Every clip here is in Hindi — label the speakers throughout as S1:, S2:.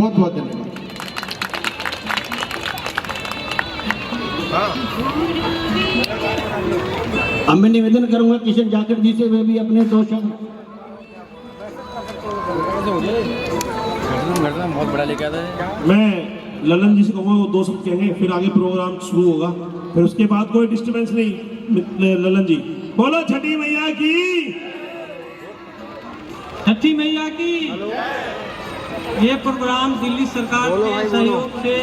S1: बहुत बहुत धन्यवाद। अब मैं निवेदन करूंगा किशन जाखड़ जी से, वे भी अपने दो शब्द।
S2: बहुत बड़ा लेके आता है।
S3: मैं ललन जी से कहूँगा वो दो शब्द कहेंगे, फिर आगे प्रोग्राम शुरू होगा, फिर उसके बाद कोई डिस्टर्बेंस नहीं। ललन जी बोलो छठी मैया की,
S4: छठी मैया की। ये प्रोग्राम दिल्ली सरकार के सहयोग से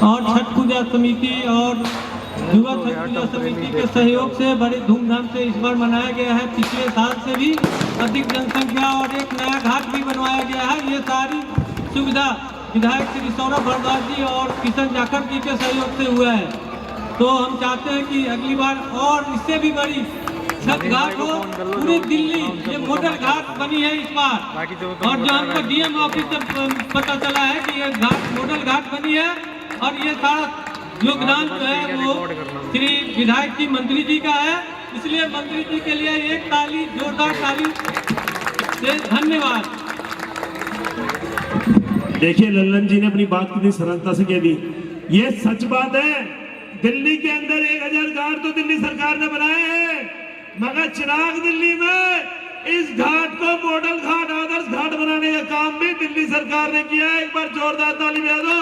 S4: और छठ पूजा समिति और युवा छठ पूजा समिति के सहयोग से बड़े धूमधाम से इस बार मनाया गया है। पिछले साल से भी अधिक जनसंख्या और एक नया घाट भी बनवाया गया है। ये सारी सुविधा विधायक श्री सौरभ भारद्वाज जी और किशन जाखड़ जी के सहयोग से हुआ है। तो हम चाहते हैं कि अगली बार और इससे भी बड़ी छठ घाट हो पूरी दिल्ली। ये मॉडल घाट बनी है इस बार, और जो हमको डीएम ऑफिस से पता चला है कि ये घाट मॉडल घाट बनी है, और ये सारा योगदान जो है वो श्री विधायक जी मंत्री जी का है। इसलिए मंत्री जी के लिए एक ताली, जोरदार ताली से धन्यवाद।
S3: देखिए ललन जी ने अपनी बात कितनी सरलता से कह दी। ये सच बात है, दिल्ली के अंदर 1000 घाट तो दिल्ली सरकार ने बनाए हैं, मगर चिराग दिल्ली में इस घाट को मॉडल घाट, आदर्श घाट बनाने का काम भी दिल्ली सरकार ने किया है। एक बार जोरदार ताली बजा दो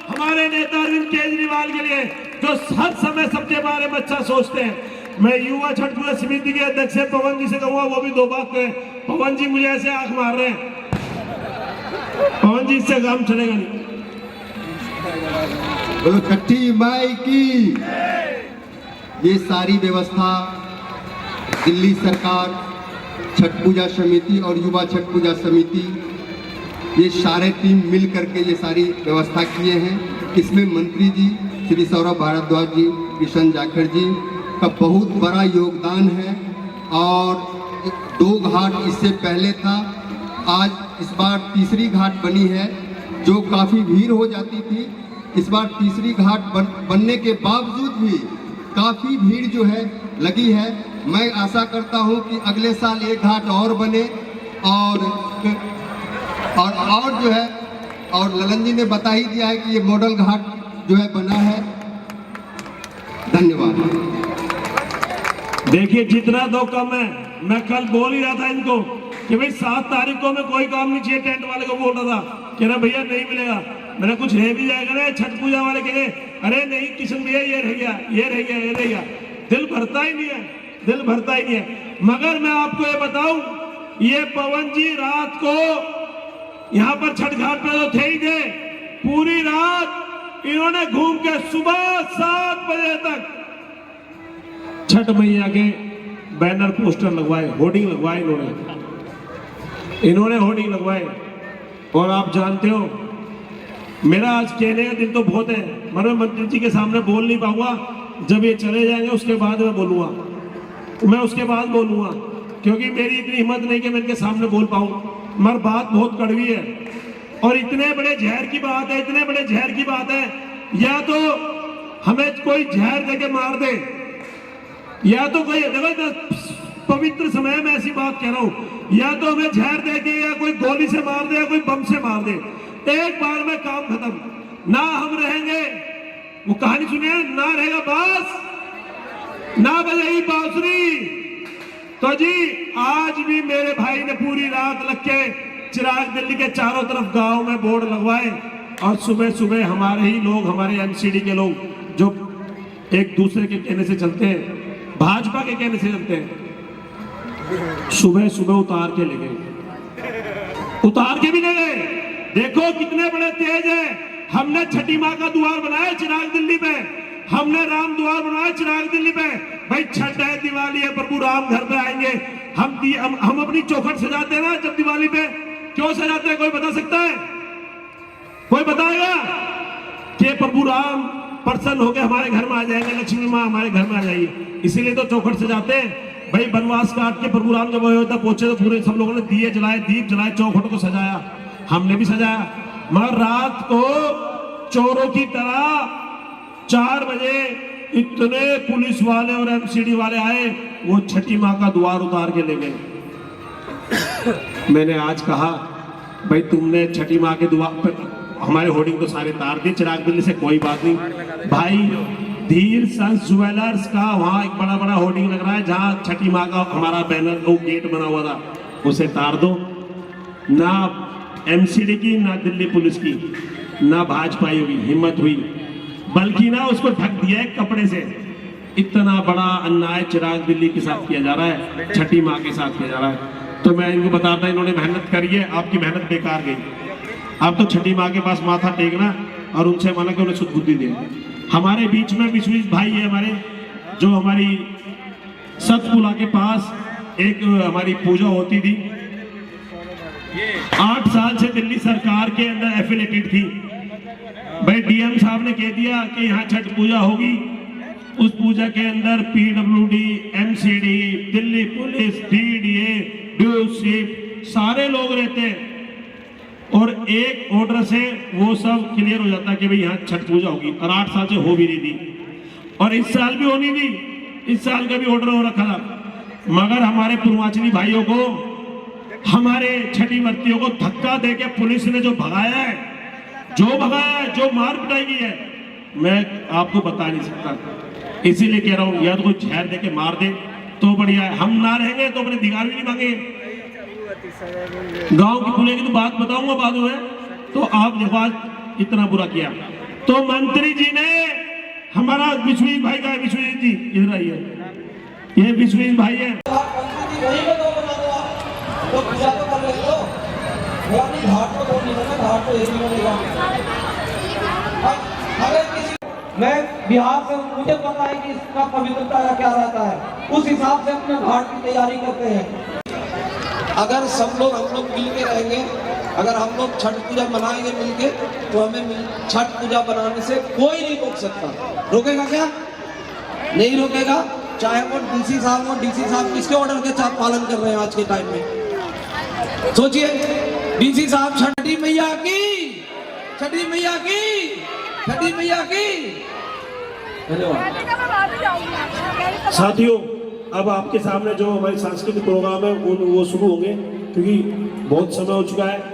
S3: हमारे नेता अरविंद केजरीवाल के लिए, जो हर समय सबके बारे में अच्छा सोचते हैं। मैं युवा छठ पूजा समिति के अध्यक्ष पवन जी से कहूंगा वो भी दो बात कहें। पवन जी मुझे ऐसे आंख मार रहे हैं, पवन जी इससे काम चलेगा नहीं।
S5: बोलो छठी माई की। ये सारी व्यवस्था दिल्ली सरकार, छठ पूजा समिति और युवा छठ पूजा समिति, ये सारे टीम मिल करके ये सारी व्यवस्था किए हैं। इसमें मंत्री जी श्री सौरभ भारद्वाज जी, किशन जाखड़ जी का बहुत बड़ा योगदान है। और 2 घाट इससे पहले था, आज इस बार तीसरी घाट बनी है, जो काफ़ी भीड़ हो जाती थी। इस बार तीसरी घाट बनने के बावजूद भी काफ़ी भीड़ जो है लगी है। मैं आशा करता हूं कि अगले साल एक घाट और बने, और जो है, और ललन जी ने बता ही दिया है कि ये मॉडल घाट जो है बना है। धन्यवाद।
S3: देखिए जितना तो कम है, मैं कल बोल ही रहा था इनको कि भाई 7 तारीख को मैं कोई काम नहीं चाहिए, टेंट वाले को बोल रहा था कि ना भैया नहीं मिलेगा, मैंने कुछ रह भी जाएगा ना। छठ पूजा वाले कहे अरे नहीं किशन भैया ये रह गया, ये रह गया, ये रह गया। दिल भरता ही नहीं है, दिल भरता ही नहीं है। मगर मैं आपको ये बताऊं, ये पवन जी रात को यहाँ पर छठ घाट पे तो थे ही थे, पूरी रात इन्होंने घूम के सुबह 7 बजे तक छठ मैया के बैनर पोस्टर लगवाए, होर्डिंग लगवाए इन्होंने होर्डिंग लगवाए। और आप जानते हो मेरा आज कहने का दिन तो बहुत है, मगर मैं मंत्री जी के सामने बोल नहीं पाऊंगा। जब ये चले जाएंगे उसके बाद मैं बोलूंगा, मैं उसके बाद बोलूंगा, क्योंकि मेरी इतनी हिम्मत नहीं कि मैं इनके सामने बोल पाऊं। मगर बात बहुत कड़वी है, और इतने बड़े जहर की बात है, इतने बड़े जहर की बात है। या तो हमें कोई जहर देके मार दे, या तो कोई, देखो पवित्र समय में ऐसी बात कह रहा हूं, या तो हमें जहर देके या कोई गोली से मार दे या कोई बम से मार दे, एक बार में काम खत्म। ना हम रहेंगे, वो कहानी सुनिए, ना रहेगा बांस, ना बजेगी बांसुरी। तो जी आज भी मेरे भाई ने पूरी रात लग के चिराग दिल्ली के चारों तरफ गांव में बोर्ड लगवाए, और सुबह सुबह हमारे ही लोग, हमारे एमसीडी के लोग जो एक दूसरे के कहने से चलते हैं, भाजपा के कहने से चलते हैं, सुबह सुबह उतार के ले गए, उतार के भी ले गए। देखो कितने बड़े तेज है। हमने छठी माँ का द्वार बनाया चिराग दिल्ली पे, हमने राम द्वार बनाया चिराग दिल्ली पे। भाई छठ है, दिवाली है, प्रभु राम घर पे आएंगे। हम अपनी चौखट सजाते हैं ना जब दिवाली पे, क्यों सजाते हैं? कोई बता सकता है? कोई बताएगा कि प्रभु राम प्रसन्न होकर हमारे घर में आ जाएंगे, लक्ष्मी माँ हमारे घर में आ जाएगी, इसीलिए तो चौखट सजाते हैं। भाई बनवास काट के प्रभु राम जब अयोध्या पहुंचे तो पूरे सब लोगों ने दिए जलाए, दीप जलाए, चौखट को सजाया, हमने भी सजाया। मगर रात को चोरों की तरह 4 बजे इतने पुलिस वाले और एमसीडी वाले आए, वो छठी माँ का द्वार उतार के ले गए। मैंने आज कहा भाई तुमने छठी माँ के द्वार पर हमारे होर्डिंग तो सारे तार दिए चिराग दिल्ली से, कोई बात नहीं भाई। धीर संस ज्वेलर्स का वहाँ एक बड़ा बड़ा होर्डिंग लग रहा है, जहाँ छठी माँ का हमारा बैनर वो गेट बना हुआ था, उसे तार दो। ना एमसीडी की, ना दिल्ली पुलिस की, ना भाजपा की हिम्मत हुई, बल्कि ना उसको ढक दिया है कपड़े से। इतना बड़ा अन्याय चिराग दिल्ली के साथ किया जा रहा है, छठी माँ के साथ किया जा रहा है। तो मैं इनको बताता, इन्होंने मेहनत करी है, आपकी मेहनत बेकार गई। आप तो छठी माँ के पास माथा टेकना और उनसे माना कि उन्हें सुदबुद्धि दे। हमारे बीच में विश्वेश भाई है हमारे, जो हमारी सतपुला के पास एक हमारी पूजा होती थी, 8 साल से दिल्ली सरकार के अंदर एफिलेटेड थी। भाई डीएम साहब ने कह दिया कि यहाँ छठ पूजा होगी, उस पूजा के अंदर PWD, MCD, Delhi police, DDA, DUSIB सारे लोग रहते हैं और एक ऑर्डर से वो सब क्लियर हो जाता है कि भाई यहाँ छठ पूजा होगी। और 8 साल से हो भी रही थी और इस साल भी होनी थी, इस साल का भी ऑर्डर हो रखा था। मगर हमारे पूर्वांचली भाइयों को, हमारे छठी वर्तियों को धक्का देके पुलिस ने जो भगाया है, जो मार पिटाई की है, मैं आपको बता नहीं सकता। इसीलिए कह रहा हूँ, या तो कोई जहर दे के मार दे तो बढ़िया है, हम ना रहेंगे तो अपने अधिकार भी नहीं मांगेंगे। गांव की खुलेगी तो बात बताऊंगा बाद में। तो आप देखो आज इतना बुरा किया, तो मंत्री जी ने हमारा विश्वेश भाई का, विश्वेश जी इधर आइए, ये विश्वेश भाई है।
S6: मैं बिहार से, मुझे पता है कि इसका पवित्रता का क्या रहता है, उस हिसाब से अपने घाट की तैयारी करते हैं। अगर सब लोग, हम लोग मिल के रहेंगे, अगर हम लोग छठ पूजा मनाएंगे मिलके, तो हमें छठ पूजा बनाने से कोई नहीं रोक सकता। रोकेगा क्या? नहीं रोकेगा। चाहे वो डीसी साहब हो, डीसी साहब किसके ऑर्डर के साथ पालन कर रहे हैं आज के टाइम में? सोचिए, डीसी साहब छठी मैया की, छठी मैया की, छठी मैया की। धन्यवाद।
S3: साथियों, अब आपके सामने जो हमारे सांस्कृतिक प्रोग्राम है वो शुरू होंगे, क्योंकि बहुत समय हो चुका है।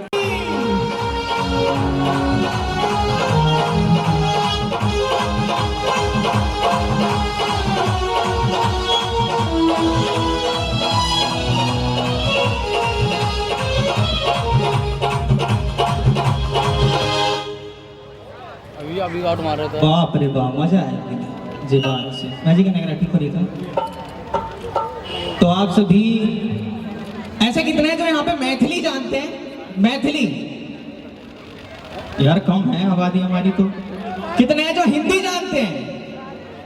S2: अभी आउट मार रहे थे।
S7: बाप रे बाप, मजा आया जी बात से। मैजिक नगरा ठीक हो रही था। तो आप सभी ऐसे कितने हैं जो यहाँ पे मैथिली जानते हैं? मैथिली यार कम है आबादी हमारी, तो कितने हैं जो हिंदी जानते हैं?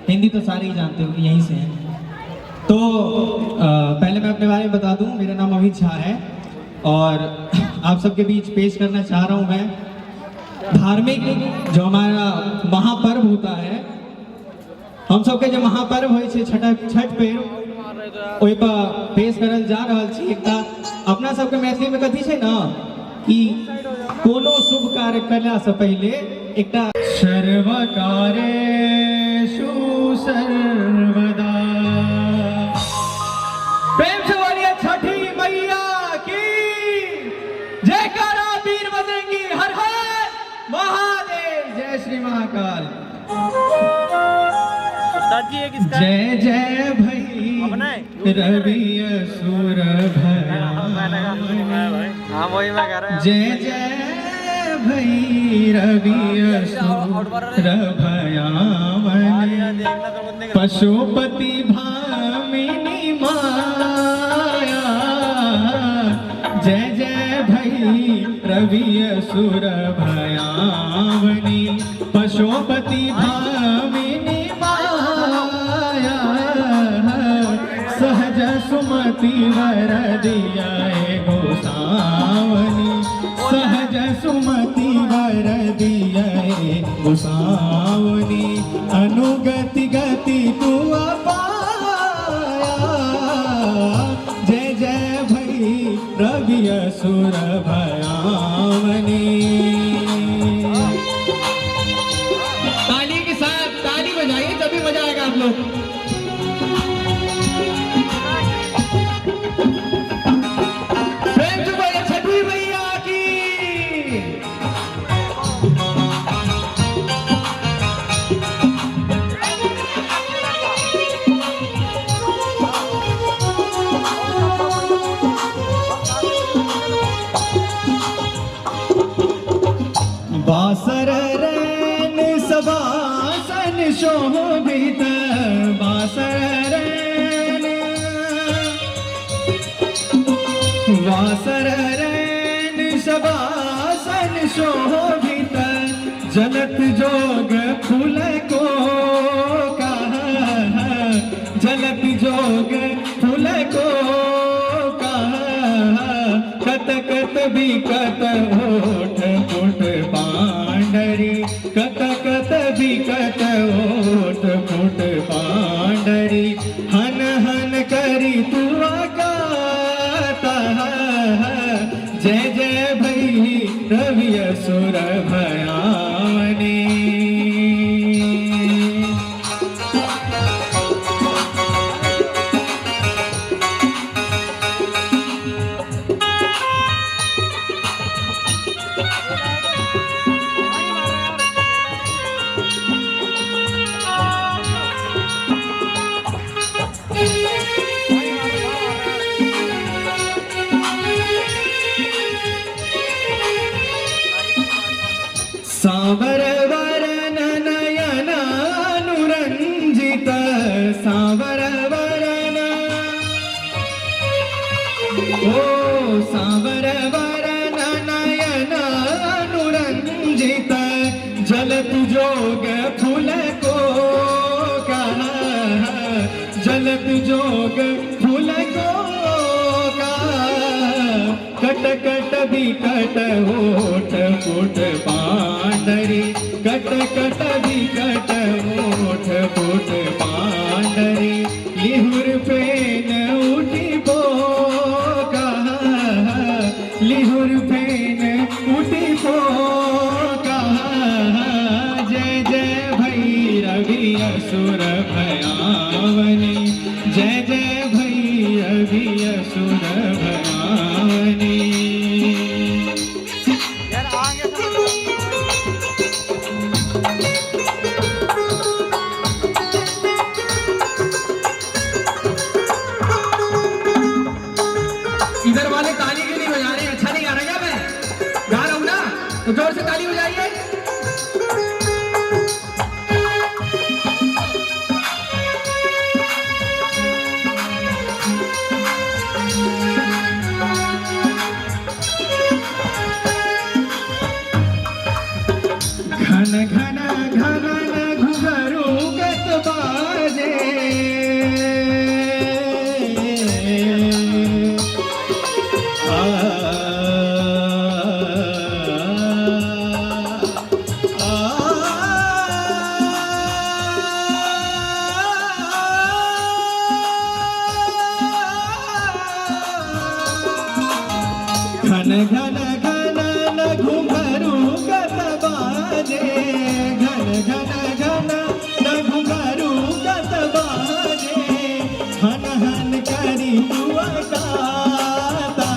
S7: हिंदी तो सारे ही जानते हो, यहीं से हैं। तो पहले मैं अपने बारे में बता दूं, मेरा नाम अमित झा है और आप सबके बीच पेश करना चाह रहा हूं मैं धार्मिक जो हमारा महापर्व होता है, हम सबके जो महापर्व होइ छै छठ पर्व, ओहि पर पेश करल जा रहल छी। एकटा अपना सबके मैथिली में कथी छै ना कि कोनो शुभ कार्य करला से पहले एकटा सर्व कार्येषु सर्वदा। प्रेम से बोलिए छठी मैया की जयकारा, वीर बजरंगी, हर हर महादेव, जय श्री महाकाल। जय जय भई रवि असुर भयान, जय जय भई रवि असुर भयान, पशुपति भामिनी माया, जय जय भई रवि असुर भयावनी, पशुपति भामिनी माया, सहज सुमति वर दिया गोसावनी, सहज सुमति वर दिया गोसावनी, अनुगति गति तू पाया, जय जय भई रवि असुर भयावनी। ताली के साथ ताली बजाइए तभी मजा आएगा आप लोग। प्रेम से बोलिए छठी मैया की। बासर रैन सबासन शोभित, बासर रैन वासर रैन सबासन शोभित, जलत जोग फूल को कहा, जलत जोग फूल को कहा, कत कत बिकत ओठ पुट पांडरी, कत कत बिकत ओठ पुट पांडरी, हन हन करी तू गाता, जय जय भई रवि असुर भयावनी। सांवर वरन नयन अनुरंजित, सांवर वरन ओ सांवर वरन नयन अनुरंजित, जलत जोग फूल को कहा, जलत जोग फूल को कहा, कट कट बिकट ओठ पुट पांडरी, कट कट बिकट ओठ पुट पांडरी, लिहुर फेन उठी पो कहा, लिहुर फेन उठी पो कहा, जय जय भैरवी असुर भयावनी, जय जय भैरवी असुर भयावनी। इधर वाले ताली क्यों नहीं बजा रहे? अच्छा नहीं गा रहा क्या मैं? गा रहा हूँ ना, तो जोर से ताली बजाइए। घन घन घन घुघरू गत बाजे, घन घन घन घुघरू गत बाजे, घन घन घन घुघरू गत बाजे, हन हन करी तू गाता,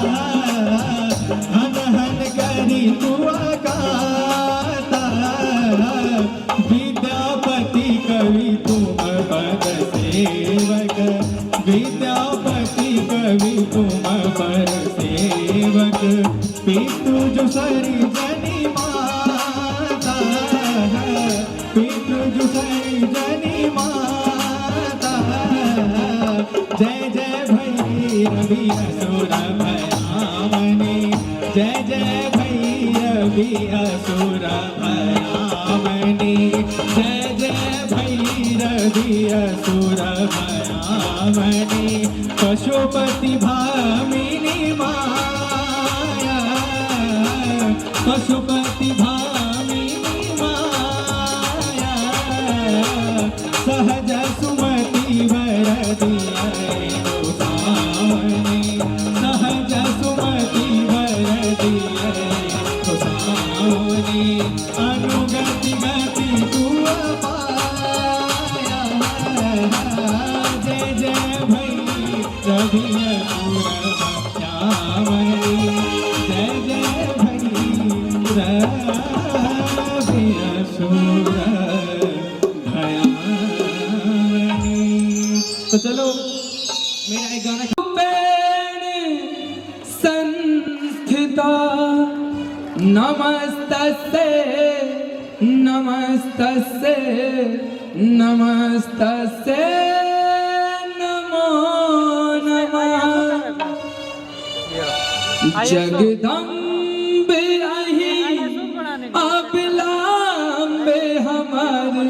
S7: हन हन करी तू गाता, विद्यापति कवि तुम पद सेवक, विद्यापति कवि तुम पद सेवक, पितु जो सरी जनी माता, पितु जो सरी जनी माता, जय जय भैरवी असुर भयावनी, जय जय भैरवी असुर भयावनी, जय जय भैरवी असुर भयावनी, पशुपति भामिनी माया, पशुपति भामिनी माया, सहज सुमति वर दिए सावनी, सहज सुमति वर दिए सावनी, अनुगति गति तू पाया, जय जय भई रवि असुर भयावनी, जय जय भई रवि असुर भयावनी। तो चलो मेरा एक गाना संस्थिता नमस्ते नमस्तस्से नमस्तस्से नमस्तस्से नमो नमः। जगदम्बे अहि अबिलम्बे हमर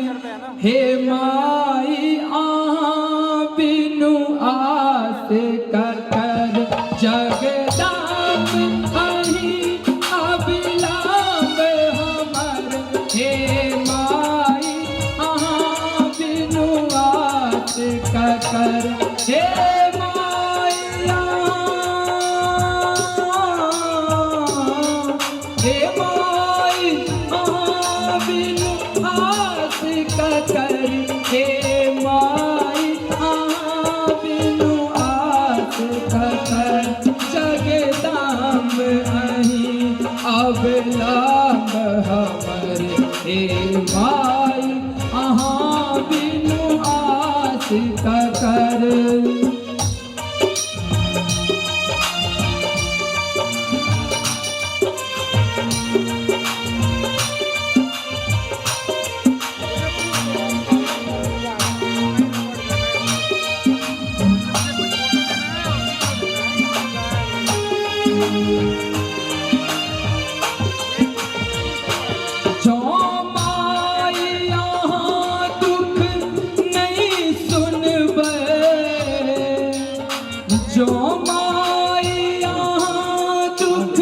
S7: हे माई आहाँ बिनु आस कर। जगदम्बे अहि अबिलम्बे हमर हे माई आहाँ बिनु आस कर। हे अबिलम्ब हमर हे माई आहाँ बिनु आस कर। जो माई यहाँ दुख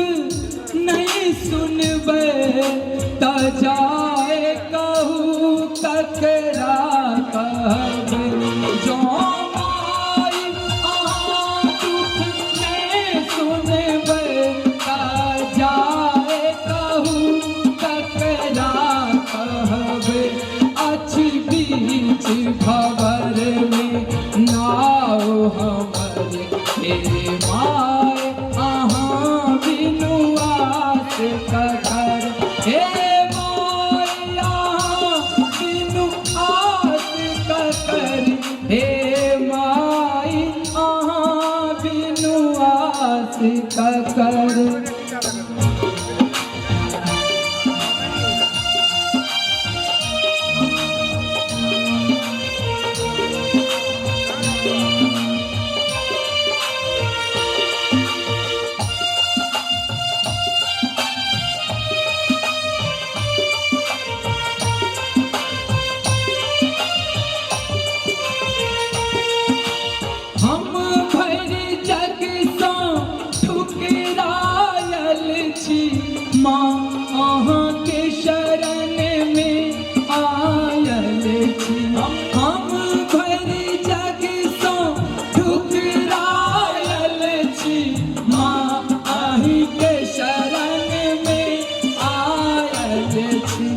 S7: नहीं सुनबे त जाए कहू ककरा कहबे। जो माई यहाँ दुख नहीं सुनबे त जाए कहू ककरा कहबे। अछ बीच भंवर में नाव हमर हे माय आहाँ बिनु आस कर। हे माय आहाँ बिनु आस कर। हे माय आहाँ बिनु आस कर। माँ अहाँ के शरण में आयल छी। हम भरि जग सो ठुकरायल छी। माँ अहीं के शरण में आयल छी।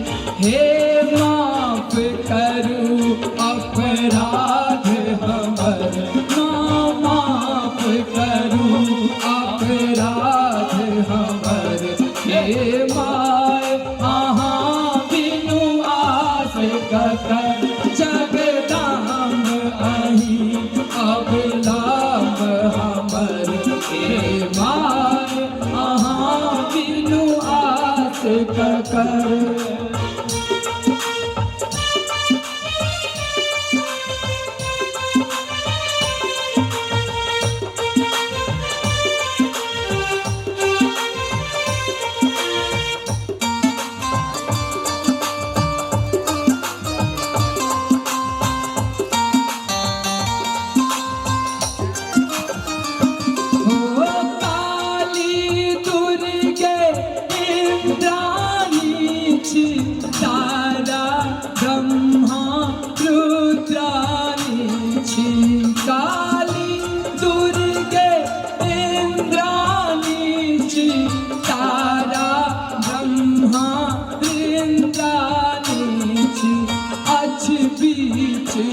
S7: हे माफ करू अपराध हमर। माफ करू अपराध हमर। हे माय आहाँ बिनु आस कर। जगदम्ब अहीं अबिलम्ब हमर। हे माय आहाँ बिनु आस कर।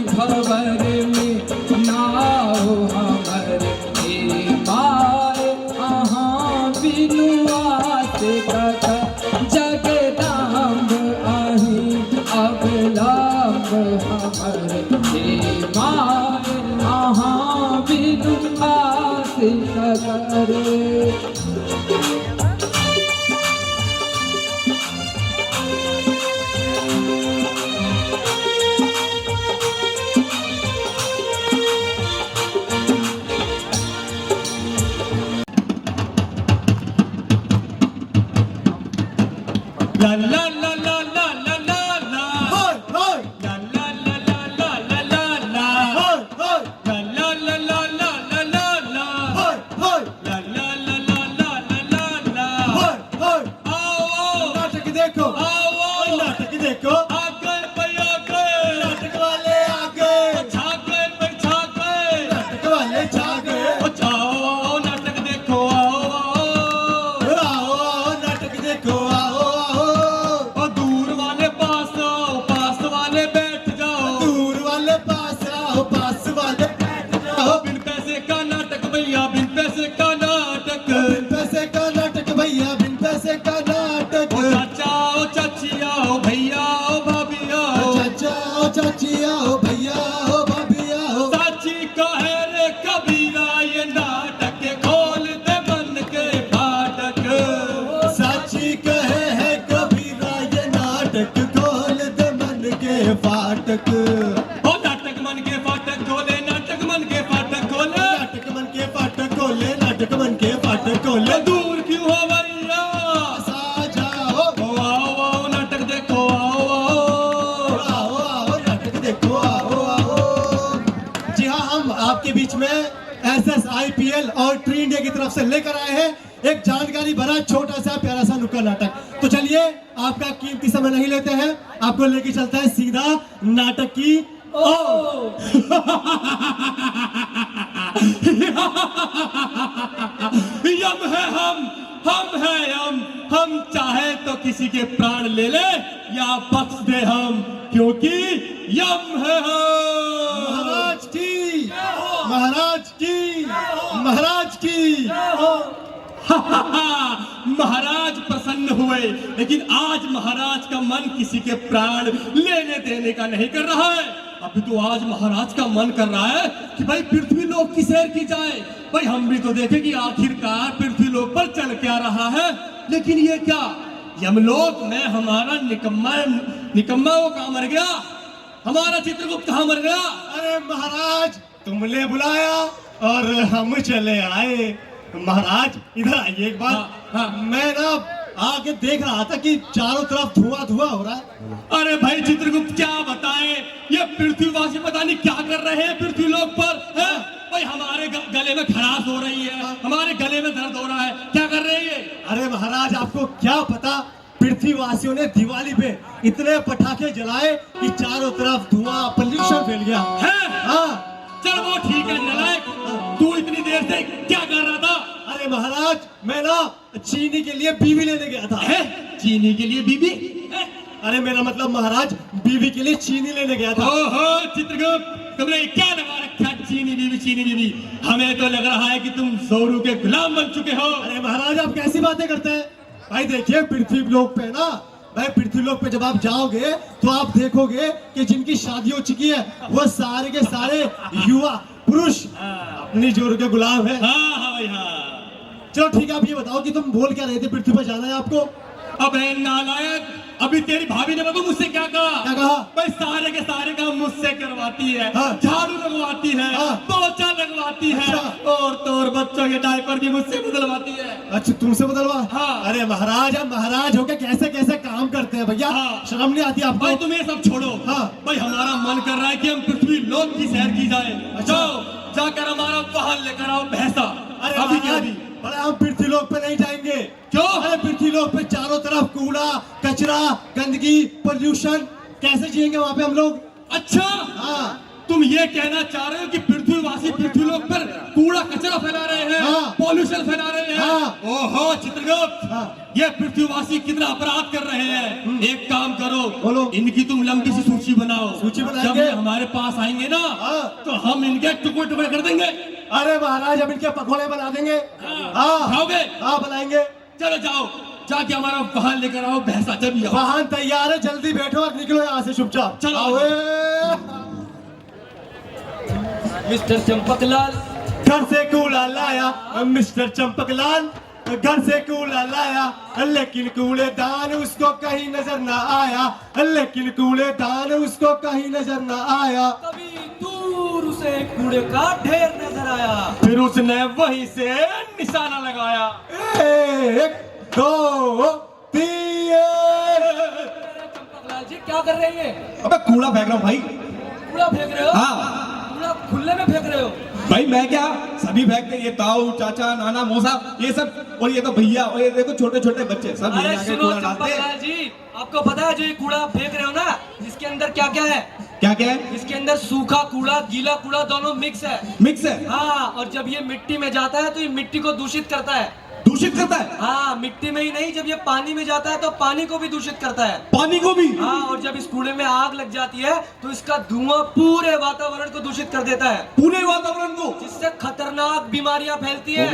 S7: भंवर में नाव हमर। हे माय आहाँ बिनु आस कर। जगदम्ब अहीं अबिलम्ब हमर। हे माय आहाँ बिनु आस कर।
S5: नाटक खोल दे मन के फाटक,
S3: ओ नाटक मन के फाटक खोले, नाटक मन के फाटक खोले,
S5: नाटक मन के फाटक खोले, नाटक मन के फाटक खोले।
S3: दूर क्यों हो भैया,
S5: आ जाओ,
S3: आओ आओ नाटक देखो, आओ आओ।
S5: आओ आओ नाटक देखो, आओ आओ। जी हाँ, हम आपके बीच में SSIPL और ट्री इंडिया की तरफ से लेकर आए हैं एक जानकारी भरा छोटा सा प्यारा सा नुक्कड़ नाटक। तो चलिए, आपका कीमती समय नहीं लेते हैं, आपको लेके चलता है सीधा नाटक की ओर।
S3: यम है हम है हम चाहे तो किसी के प्राण ले ले या बख्श दे हम, क्योंकि यम है हम।
S5: महाराज की, महाराज की, महाराज की।
S3: महाराज प्रसन्न हुए, लेकिन आज महाराज का मन किसी के प्राण लेने देने का नहीं कर रहा है। अभी तो आज महाराज का मन कर रहा है कि भाई पृथ्वी लोक की सैर की जाए। भाई हम भी तो देखें कि आखिरकार पृथ्वी लोक पर चल क्या रहा है। लेकिन ये क्या, यमलोक में हमारा निकम्मा वो कहाँ मर गया, हमारा चित्रगुप्त कहाँ मर गया।
S5: अरे महाराज, तुमने बुलाया और हम चले आए। महाराज इधर आइए एक बार।
S3: हाँ।
S5: मैं ना आगे देख रहा था कि चारों तरफ धुआं धुआं हो रहा है।
S3: अरे भाई चित्रगुप्त, क्या बताएं, ये पृथ्वीवासी पता नहीं क्या कर रहे हैं पृथ्वी लोक पर है। भाई हमारे गले में खराश हो रही है, हमारे गले में दर्द हो रहा है, क्या कर रहे हैं ये।
S5: अरे महाराज, आपको क्या पता, पृथ्वीवासियों ने दिवाली पे इतने पटाखे जलाए कि चारों तरफ धुआं, पोल्यूशन फैल गया
S3: है?
S5: हाँ।
S3: चल वो ठीक है नालायक, तू इतनी देर से क्या कर रहा था।
S5: अरे महाराज, मैं ना चीनी के लिए बीवी लेने गया था।
S3: है? चीनी के लिए बीबी?
S5: अरे मेरा मतलब महाराज, बीवी के लिए चीनी लेने गया था।
S3: ओहो चित्रगुप्त, तुमने क्या लगा रखा, चीनी बीबी। हमें तो लग रहा है कि तुम जोरू के गुलाम बन चुके हो।
S5: अरे महाराज, आप कैसी बातें करते हैं। भाई देखिए, पृथ्वी लोक पे ना, भाई पृथ्वी लोक पे जब आप जाओगे तो आप देखोगे कि जिनकी शादी हो चुकी है वो सारे के सारे युवा पुरुष अपनी जोरू के गुलाम है।
S3: हाँ भाई हाँ।
S5: चलो ठीक है, आप ये बताओ कि तुम बोल क्या रहे थे, पृथ्वी पर जाना है आपको।
S3: अब है नालायक, अभी तेरी भाभी ने बताओ मुझसे क्या कहा।
S5: क्या कहा?
S3: भाई सारे के सारे काम मुझसे करवाती है।
S5: हाँ।
S3: झाड़ू लगवाती है,
S5: हाँ।
S3: पोछा लगवाती है,
S5: अच्छा।
S3: और बच्चों के डायपर भी मुझसे बदलवाती है।
S5: अच्छा, तुमसे बदलवा।
S3: हाँ।
S5: अरे महाराज, आप महाराज होके कैसे कैसे काम करते हैं भैया।
S3: हाँ।
S5: शर्म नहीं आती आपको।
S3: भाई तुम ये सब छोड़ो।
S5: हाँ।
S3: भाई हमारा मन कर रहा है कि हम पृथ्वी लोक की सैर की जाए।
S5: अच्छा।
S3: जाओ, जाकर हमारा वाहन लेकर आओ भैंसा।
S5: अरे
S3: अभी क्या
S5: महाराज,
S3: अभी?
S5: अरे हम पृथ्वी लोक पे नहीं जाएंगे।
S3: क्यों?
S5: अरे पृथ्वी लोक पे चारों तरफ कूड़ा, कचरा, गंदगी, पोल्यूशन, कैसे जिएंगे वहाँ पे हम लोग।
S3: अच्छा,
S5: हाँ।
S3: तुम ये कहना चाह रहे हो कि पृथ्वीवासी पृथ्वी लोक पर कूड़ा कचरा फैला रहे हैं,
S5: हाँ।
S3: पॉल्यूशन फैला रहे हैं।
S5: हाँ।
S3: ओहो चित्रगुप्त,
S5: हाँ।
S3: ये पृथ्वीवासी कितना अपराध कर रहे हैं। एक काम करो,
S5: बोलो।
S3: इनकी तुम लंबी सी सूची बनाओ।
S5: सूची बनाएंगे?
S3: जब ये हमारे पास आएंगे ना,
S5: हाँ।
S3: तो हम इनके टुकड़े टुकड़े कर देंगे।
S5: अरे महाराज, हम इनके पकौड़े बना देंगे। हाँ,
S3: खाओगे?
S5: हाँ बनाएंगे।
S3: चलो जाओ, जाके हमारा वाहन लेकर आओ भैंसा। जब ये
S5: वाहन तैयार है, जल्दी बैठो और निकलो यहाँ से चुपचाप।
S3: चलो।
S5: आओ,
S2: मिस्टर चंपकलाल,
S5: घर से कूड़ा लाया मिस्टर चंपकलाल, घर से कूड़ा लाया, लेकिन कूड़ेदान उसको कहीं नजर ना आया, लेकिन कूड़ेदान उसको कहीं नजर ना आया।
S2: कभी दूर उसे कूड़े का ढेर नजर आया।
S3: फिर उसने वहीं से निशाना लगाया।
S5: 1 2 3।
S2: चंपकलाल जी क्या कर रहे हैं?
S8: अबे कूड़ा फेंक रहा हूँ भाई।
S2: कूड़ा फेंक रहे हो?
S8: हाँ
S2: कूड़ा खुले में फेंक रहे हो?
S8: भाई, मैं क्या, सभी फेंकते, ये ताऊ, चाचा, नाना, मौसा, ये सब, और ये तो भैया, और ये देखो छोटे छोटे बच्चे, सब
S2: अरे
S8: यहीं आके
S2: सुनो
S8: कूड़ा डालते हैं।
S2: चंपकलाल जी, आपको पता है जो ये कूड़ा आप फेंक रहे हो ना, इसके अंदर क्या क्या है?
S8: क्या क्या है?
S2: इसके अंदर सूखा कूड़ा, गीला कूड़ा दोनों मिक्स है।
S8: मिक्स है?
S2: हाँ, और जब ये मिट्टी में जाता है तो ये मिट्टी को दूषित करता है।
S8: दूषित करता है?
S2: हाँ, मिट्टी में ही नहीं, जब ये पानी में जाता है तो पानी को भी दूषित करता है।
S8: पानी को भी?
S2: हाँ, और जब इस कूड़े में आग लग जाती है तो इसका धुआं पूरे वातावरण को दूषित कर देता है,
S8: पूरे वातावरण को?
S2: जिससे खतरनाक बीमारियां फैलती है।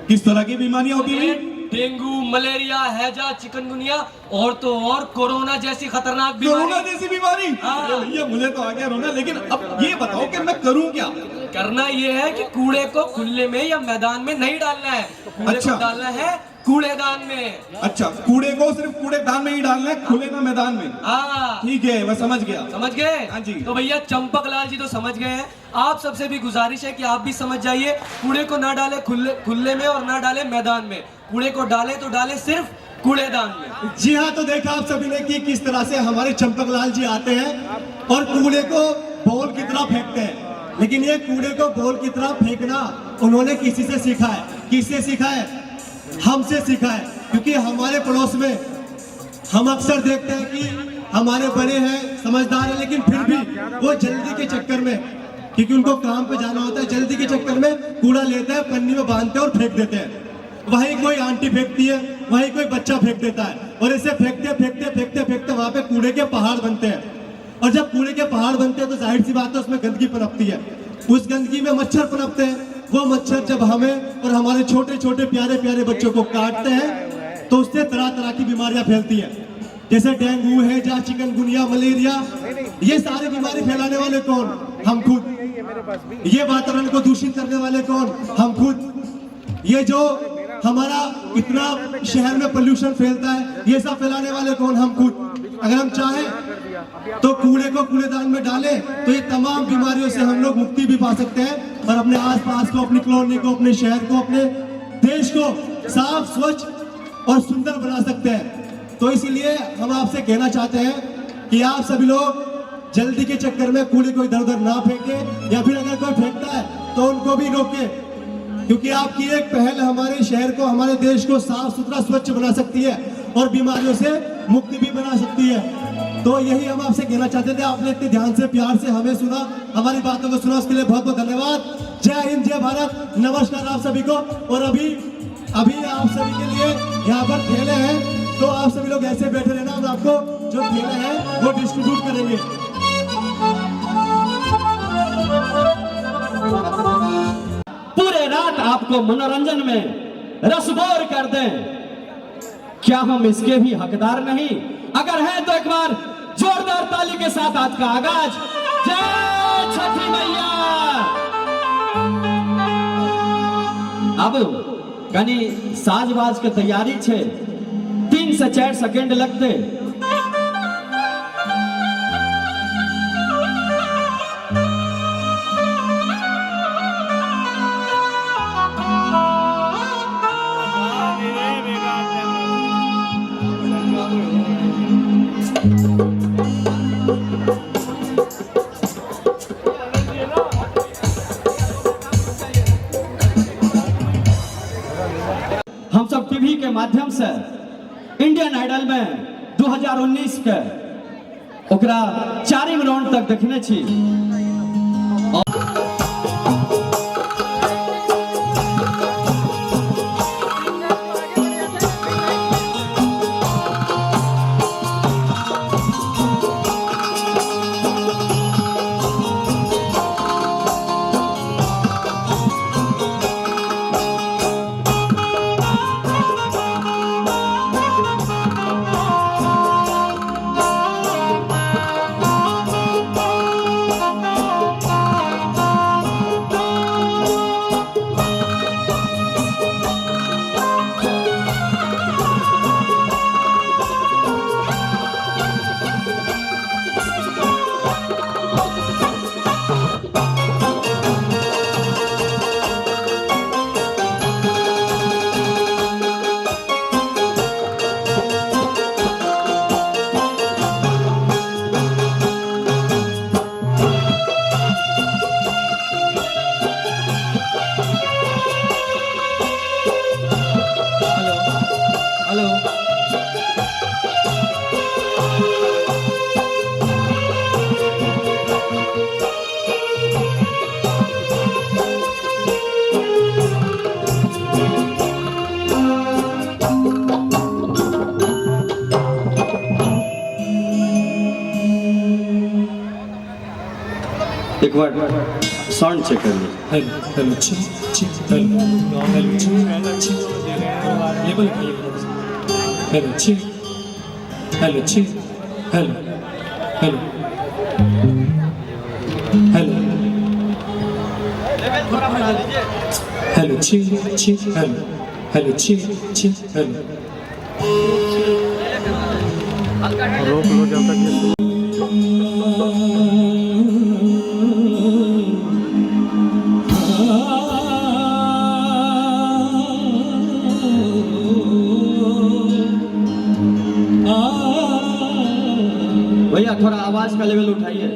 S8: किस तरह की बीमारियां होती है?
S2: डेंगू, मलेरिया, हैजा, चिकनगुनिया और तो और कोरोना जैसी खतरनाक
S8: कोरोना
S2: बीमारी।
S8: जैसी बीमारी?
S2: हाँ।
S8: अरे भैया, मुझे तो आ गया रोना, लेकिन अब ये बताओ कि मैं करूं क्या?
S2: करना ये है कि कूड़े को खुले में या मैदान में नहीं डालना है, कूड़े
S8: अच्छा।
S2: को डालना है कूड़ेदान में।
S8: अच्छा, कूड़े को सिर्फ कूड़ेदान में ही डालना है, खुले ना मैदान में।
S2: हाँ
S8: ठीक है, मैं समझ गया।
S2: समझ गए?
S8: हाँ जी।
S2: तो भैया चंपक लाल जी तो समझ गए हैं। आप सबसे भी गुजारिश है कि आप भी समझ जाइए, कूड़े को ना डाले खुले में और ना डाले मैदान में। कूड़े को डाले तो डाले सिर्फ कूड़ेदान में।
S1: जी हाँ, तो देखा आप सभी ने कि किस तरह से हमारे चंपक लाल जी आते हैं और कूड़े को बॉल की तरह फेंकते हैं। लेकिन ये कूड़े को बॉल की तरह फेंकना उन्होंने किसी से सीखा है। किससे सीखा है? हमसे सीखा है। क्योंकि हमारे पड़ोस में हम अक्सर देखते हैं कि हमारे बड़े हैं, समझदार हैं, लेकिन फिर भी वो जल्दी के चक्कर में, क्योंकि उनको काम पे जाना होता है, जल्दी के चक्कर में कूड़ा लेते हैं, पन्नी में बांधते हैं और फेंक देते हैं। वहीं कोई आंटी फेंकती है, वहीं कोई बच्चा फेंक देता है, और ऐसे फेंकते फेंकते फेंकते फेंकते वहां पे कूड़े के पहाड़ बनते हैं। और जब कूड़े के पहाड़ बनते हैं तो जाहिर सी बात है उसमें गंदगी पनपती है। उस गंदगी में मच्छर पनपते हैं। वो मच्छर जब हमें और हमारे छोटे छोटे प्यारे प्यारे बच्चों को काटते हैं तो उससे तरह तरह की बीमारियां फैलती हैं, जैसे डेंगू है, या चिकनगुनिया, मलेरिया। ये सारी बीमारी फैलाने वाले कौन? हम खुद। ये वातावरण को दूषित करने वाले कौन? हम खुद। ये जो हमारा इतना शहर में पोल्यूशन फैलता है, ये सब फैलाने वाले कौन? हम खुद। अगर हम चाहें तो कूड़े को कूड़ेदान में डालें तो ये तमाम बीमारियों से हम लोग मुक्ति भी पा सकते हैं और अपने आसपास को, अपनी कॉलोनी को, अपने शहर को, अपने देश को साफ, स्वच्छ और सुंदर बना सकते हैं। तो इसीलिए हम आपसे कहना चाहते हैं कि आप सभी लोग जल्दी के चक्कर में कूड़े को इधर उधर ना फेंके, या फिर अगर कोई फेंकता है तो उनको भी रोके, क्योंकि आपकी एक पहल हमारे शहर को, हमारे देश को साफ सुथरा, स्वच्छ बना सकती है और बीमारियों से मुक्ति भी बना सकती है। तो यही हम आपसे कहना चाहते थे। आपने इतने ध्यान से, प्यार से हमें सुना, हमारी बातों को सुना, उसके लिए बहुत बहुत धन्यवाद। जय हिंद, जय भारत, नमस्कार आप सभी को। और अभी आप सभी के लिए यहाँ पर थैले हैं, तो आप सभी लोग ऐसे बैठे रहना, हम आपको जो थैले हैं वो डिस्ट्रीब्यूट करेंगे।
S9: पूरे रात आपको मनोरंजन में रसभोर कर दें, क्या हम इसके भी हकदार नहीं? अगर है तो एक बार जोरदार ताली के साथ आज का आगाज। जय छठी मैया। अब कनी साजबाज के तैयारी छे, 3 से 4 सेकंड लगते। हम सब टीवी के माध्यम से इंडियन आइडल में 2019 के ओकरा 4 राउंड तक देखने छी। एक बार साउंड चेक कर लो।
S4: हेलो हेलो ठीक ठीक हेलो हेलो ठीक लेवल हेलो ठीक हेलो ठीक हेलो हेलो हेलो हेलो ठीक ठीक हेलो
S7: हेलो ची ची हेलो।
S3: रोक लो जब तक ये
S9: भैया थोड़ा आवाज का लेवल उठाइए।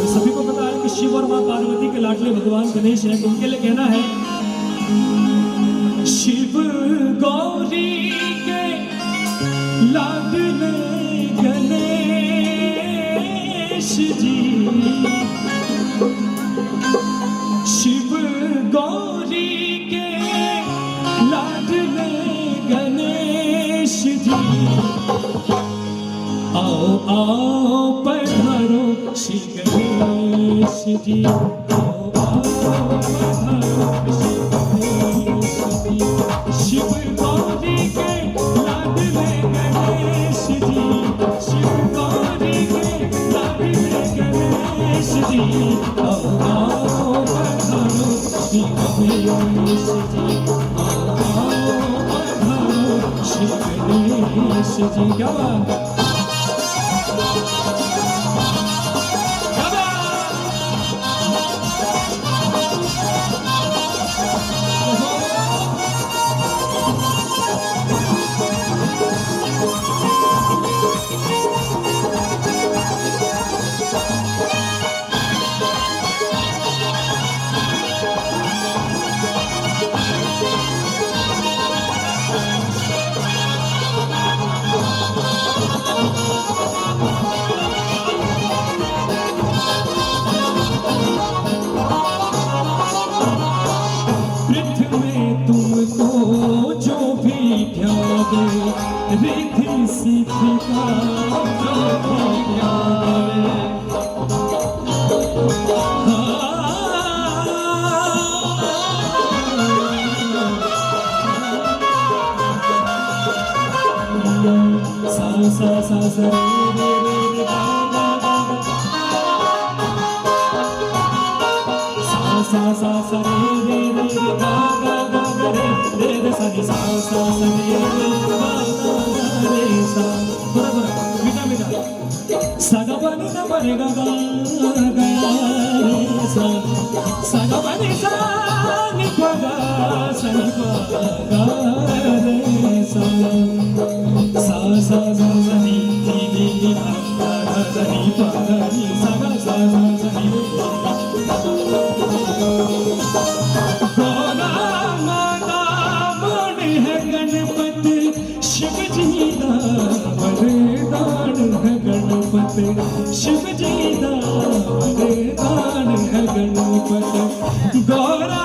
S10: सभी को पता है कि शिव और मां पार्वती के लाडले भगवान गणेश हैं, तो उनके लिए कहना है शिव गौरी के लाडले गणेश जी, शिव गौरी के लाडले गणेश जी, आओ आओ पधारो श्री गणेश जी, आओ आओ पधारो श्री गणेश जी, शिव गौरी के लाडले गणेश जी, शिव गौरी के लाडले गणेश जी, आओ आओ पधारो श्री गणेश जी, आओ आओ पधारो श्री गणेश जी। क्या बात है? रिद्धि सिद्धि का जो भी आवे, सा सा सा सा रे रे रे गा गा गा, सा सा सा सा रे रे रे गा गा गा रे रे रे सा सा सा सा रे रे गा गा रे सा, थोड़ा थोड़ा मीठा मीठा सा गा पा नी सा पा रे गा गा गा रे सा, सा गा पा नी सा नी पा गा सा नी पा गा रे सा, सा सा सा सा नी नी नी नी पा गा गा नी पा गा नी सा गा सा सा सा नी गोरा माता मन है गणपति शिव जी दा वरदान है गणपति, शिव जी दा वरदान है गणपति, गोरा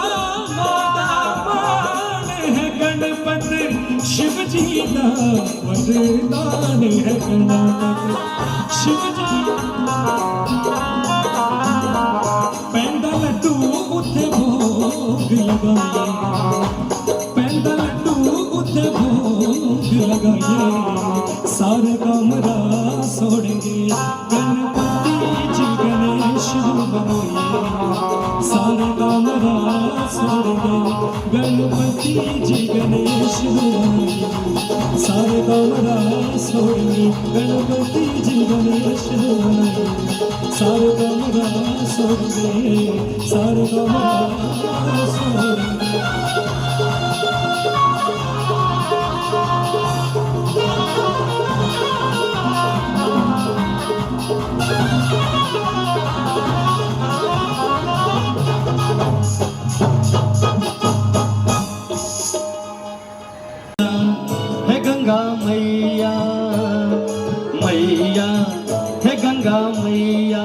S10: माता मन है गणपति शिव जी दा वरदान है गणपति, शिव जी पैंदा लड्डू उथे भोग लगाए, लगाइए सारे काम रास छोड़ेंगे गणपति जी गणेश बनाइए सारे काम रास छोड़ेंगे गणपति जी गणेश बनाइए सारे काम रास छोड़ेंगे गणपति जी गणेश बनाइए सारे काम रास छोड़ेंगे सारे काम रास छोड़ेंगे
S9: है गंगा मैया मैया है गंगा मैया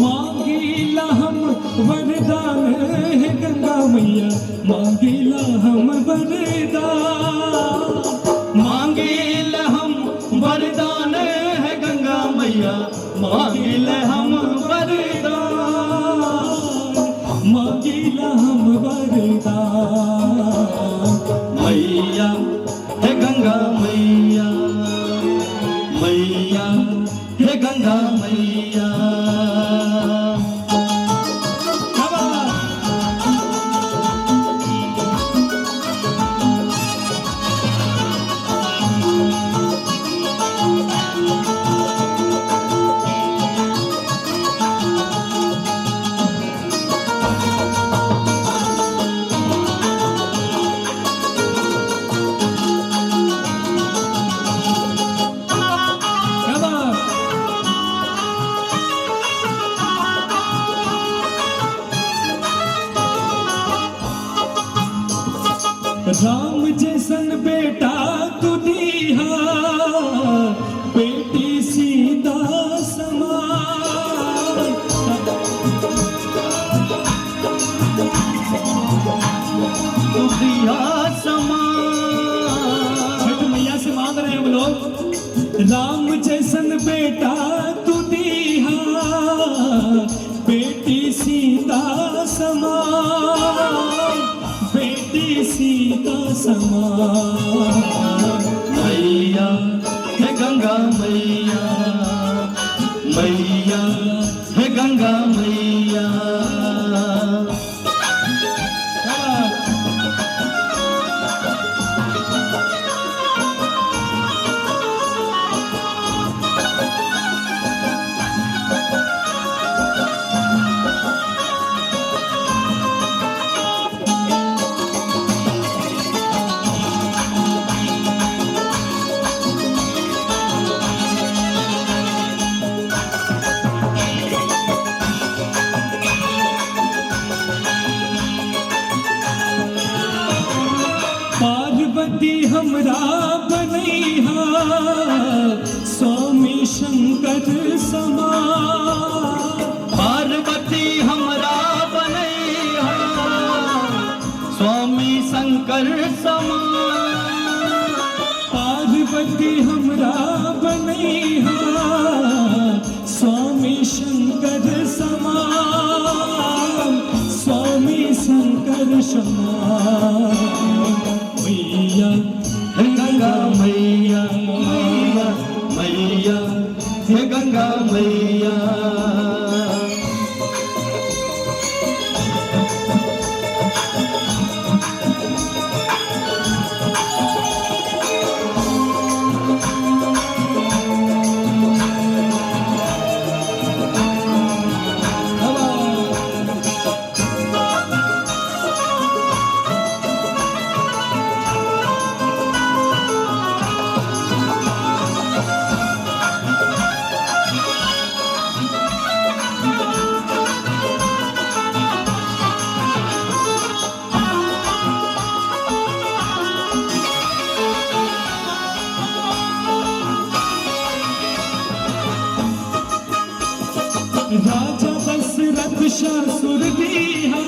S10: मांगीला हम वरदान है गंगा मैया मांगीला हम वरदान
S9: मांगिल हम वरदान है गंगा मैया मांगिल हम वरदान
S10: मांगीला हम वरदान
S9: मैया है गंगा मैया मैया है गंगा मैया
S10: राम जैसन बेटा तू दीहा बेटी सीता समान
S9: तू दिया समान
S10: छठ मैया से मांग रहे हैं हम लोग राम जैसन बेटा तू दीहा बेटी सीता समान बेटी सीता समान
S9: मैया है गंगा मैया मैया है गंगा मैया
S10: पार्वती हमरा बनैहा स्वामी शंकर समान
S9: पार्वती हमरा बनैहा स्वामी शंकर समान
S10: पार्वती हमरा बनैहा स्वामी शंकर समान स्वामी शंकर समान मैया
S9: है गंगा मैया मैया मैया है गंगा मैया
S10: राजा दशरथ ससुर दीहा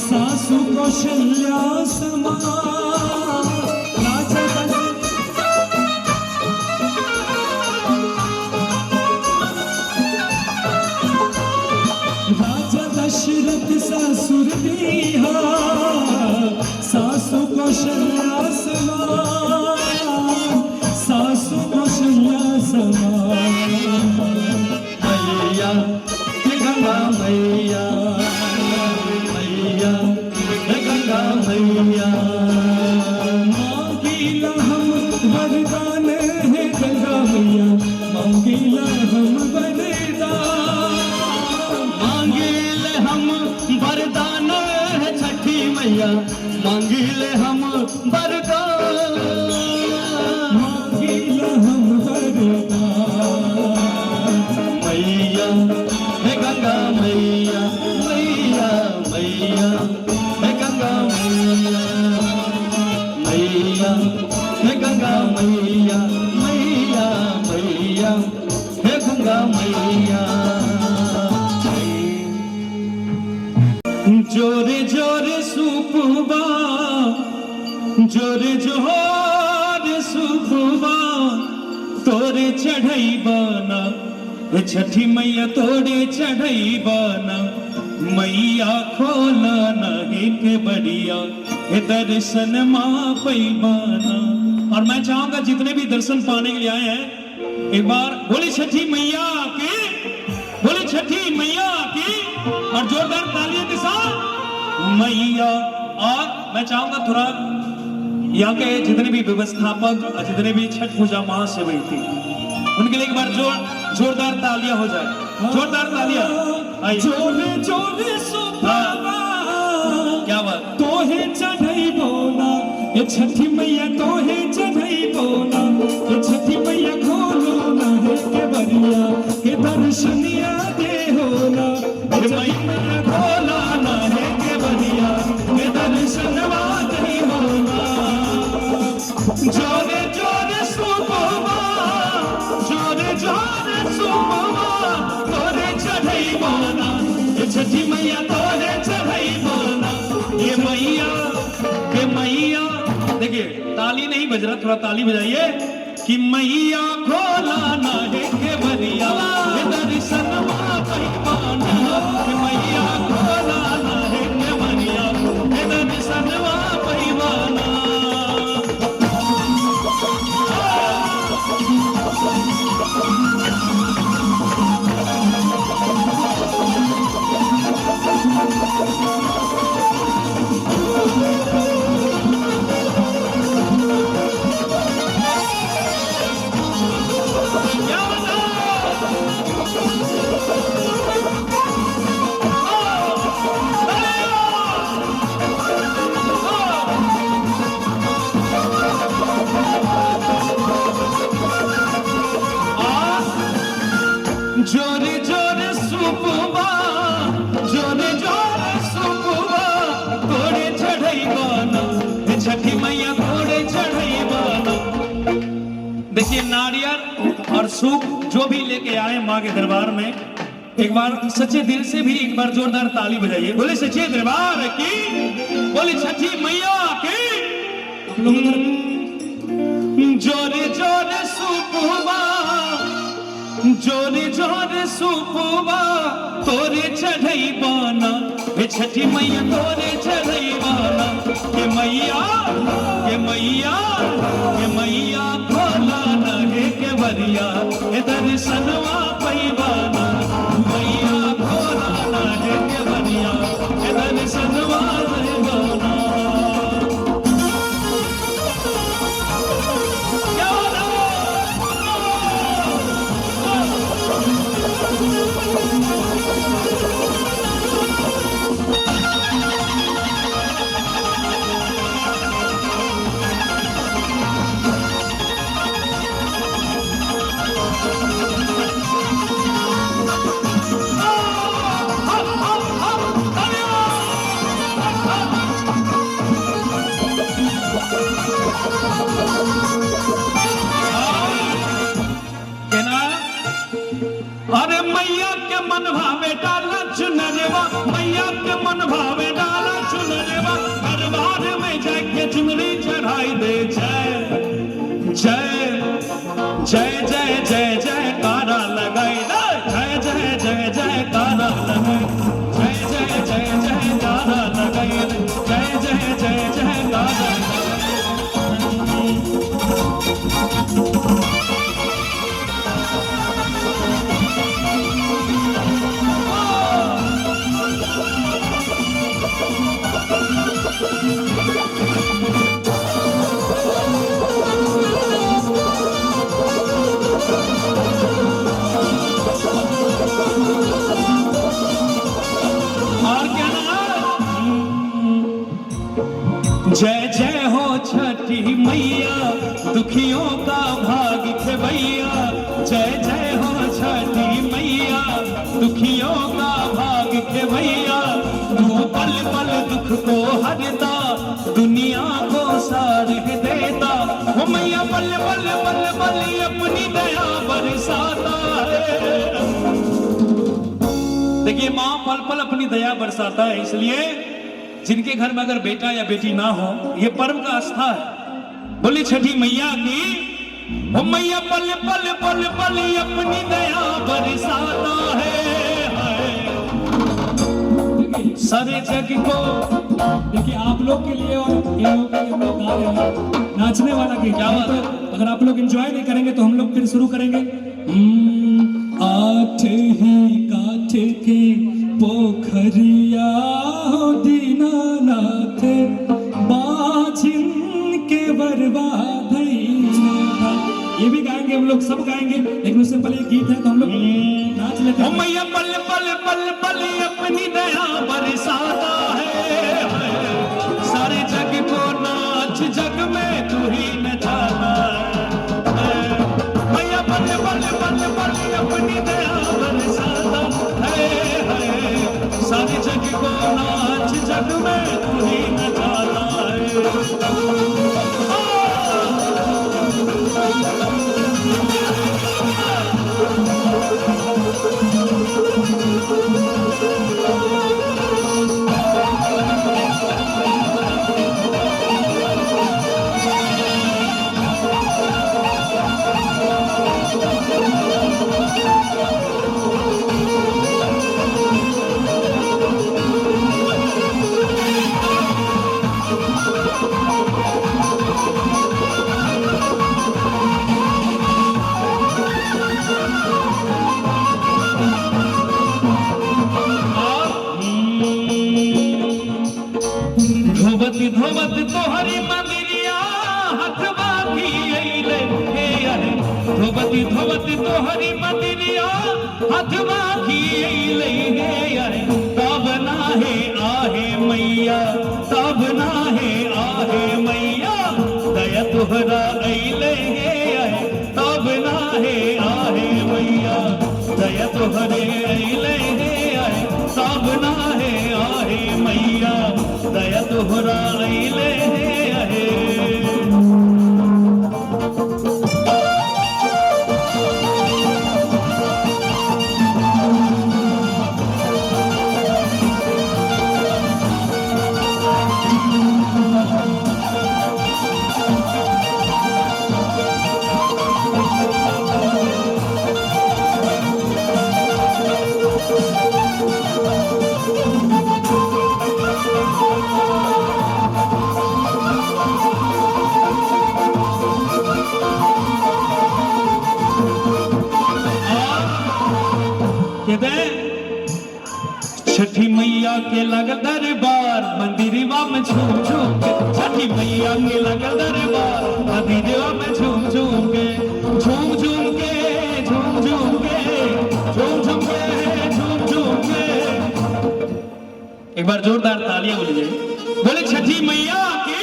S10: सासु कौशल्या समान राजा दशरथ ससुर दीहा सासु कौशल्या समान मैया हे गंगा मैया, मैया हे गंगा मैया। मांगीला हम वरदान है गंगा मैया, मांगीला हम वरदान,
S9: मांगिले हम वरदान है छठी मैया, मांगिले हम वरदान,
S10: मांगीला हम वरदान।
S9: मैया हे गंगा मैया, मैया मैया हे गंगा मैया, मैया हे गंगा मैया, मैया मैया हे गंगा मैया। जोरे जोरे सुपुबा, जोरे जोरे सुपुबा, तोरे चढ़ई बाना छठी मैया, तोरे चढ़ई बाना मैया, खोला नहीं के बढ़िया दर्शन माँ पैबाना। और मैं चाहूंगा जितने भी दर्शन पाने के लिए आए हैं, एक बार बोले छठी मैया की, बोले छठी मैया की, और जोरदार तालियों के साथ मैया। और मैं चाहूंगा थोड़ा यहाँ के जितने भी व्यवस्थापक और जितने भी छठ पूजा महासेवक थे, उनके लिए एक बार जोरदार तालियां हो जाए, जोरदार तालियां।
S10: जोरे जोरे सुपावा,
S9: क्या बात,
S10: तोहे चढ़ई बोला ये छठी मैया, तोहे चढ़ई बोला ये छठी मैया, खोलो ना है के बरिया के दर्शनिया दे होना, ये मैया खोला ना है के बरिया के दर्शनवा दे होना। जोरे जोरे सुपावा, जोरे जोरे सुपावा, तोरे चढ़ई बोला ये छठी मैया, तोरे चढ़ई बोला ये मैया, के मैया। देखिए ताली नहीं बज रहा, थोड़ा ताली बजाइए कि मैया खोला ना है के बरिया ये दर्शनवा पैबाना, कि मैया खोला ना है के बरिया ये दर्शनवा पैबाना। जोरे जोरे सुपुबा, जोरे जोरे सुपुबा, तोड़े चढ़ई बाना छठी मैया, तोड़े चढ़ई बाना। देखिए नारियल और सूप जो भी लेके आए माँ के दरबार में, एक बार सच्चे दिल से भी एक बार जोरदार ताली बजाइए। बोले सच्चे दरबार की, बोले छठी मैया की। जोरे जोरे सुपुबा, जोरे जोरे सुपुबा, तोरे चढ़ई बाना छठी मैया, तोरे चढ़ई बाना। के मैया, के मैया, के मैया खोला ना है के बरिया दर्शनवा पैबाना, मैया खोला ना है के बरिया दर्शनवा पैबाना। अरे मैया के मन भावे डाला चुनरेवा, मैया के मन भावे डाला चुनरेवा, दरबार में जाके चुनरी चढ़ाई दे। जय जय जय जय जय जय कारा लगाई दे, जय जय जय जय कारा लगाई, जय जय जय जय कारा लगाई दे, जय जय जय जय कारा। दुखियों का भाग खेवैया, जय जय हो छठी मैया। दुखियों का भाग खेवैया, तू पल पल दुख को हरता, दुनिया को सार देता। वो मैया पल पल पल पल अपनी दया बरसाता है। देखिए माँ पल पल अपनी दया बरसाता है, इसलिए जिनके घर में अगर बेटा या बेटी ना हो, ये पर्व का आस्था है। बोली छठी मैया की। वो मैया पल पल पल पल अपनी दया बरसाता है। सारे जग को
S4: देखिए आप लोग के लिए और ये लोग के लिए हम लोग गा रहे हैं, नाचने वाला की क्या बात है। अगर आप लोग एंजॉय नहीं करेंगे तो हम लोग फिर शुरू करेंगे। आठ ही काठ के पोखरिया दीनानाथ, बाझिन के बरवा धैना। ये भी गाएंगे हम लोग, सब गाएंगे, लेकिन उससे पहले गीत है तो हम लोग नाच लेते हैं।
S10: मैया पल पल पल पल अपनी दया बरसाता है। सारे जग को नाच, जग में तू ही नचाना है। मैया पल पल पल पल अपनी दया बरसाता है। सारे जग को नाच, जग में तू ही नचाना है। धोवत तोहरी मंदिरिया हथवा की अइले हे आहे। धोवत तोहरी मंदिरिया हथवा की अइले हे आहे। तब नाहे आहे मैया, तब नाहे आहे मैया, दया तोहरा अइले हे आहे। तब नाहे आहे मैया, दया तोहरे अइले हे आहे। तब नाहे आहे मैया, दया तोहरा अइले आहे। छठी मैया के लगल दरबार, मंदिरवा में झूम झूम के। छठी मैया के लगल दरबार, मंदिरवा में झूम झूम के, झूम झूम के, झूम झूम के, झूम झूम के, झूम झूम के। एक बार जोरदार तालियां बोलिए। बोले छठी मैया की।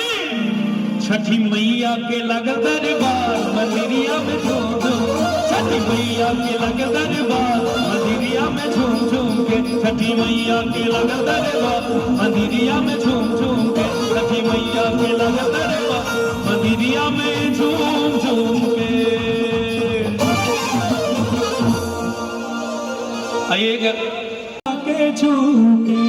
S10: छठी मैया के लगल दरबार, मंदिरिया में झूम झूम। छठी मैया के लगल दरबार, मंदिरिया में झूम झूम के। छठी मैया के लगल दरबार, मंदिरिया में झूम झूम के। छठी मैया के लगल दरबार, मंदिरिया में झूम झूम के। आइएगा के झूके,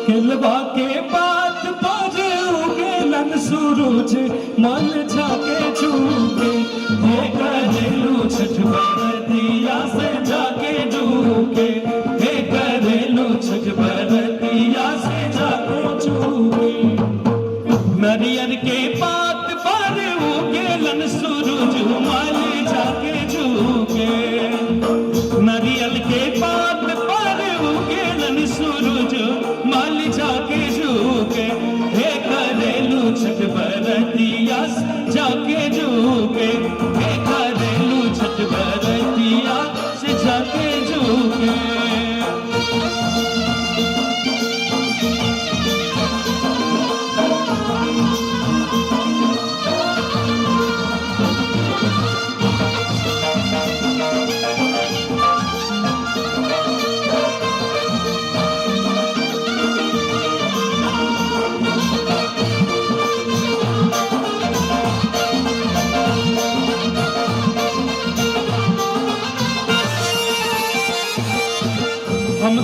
S10: खिलवा के बात पर उगेलन सूरज, मन झाके झूके। हे करेलू छठ बरतिया से जाके झूके। हे करेलू छठ बरतिया से जाके झूके। नरियर के बात पर उगेलन सूरज,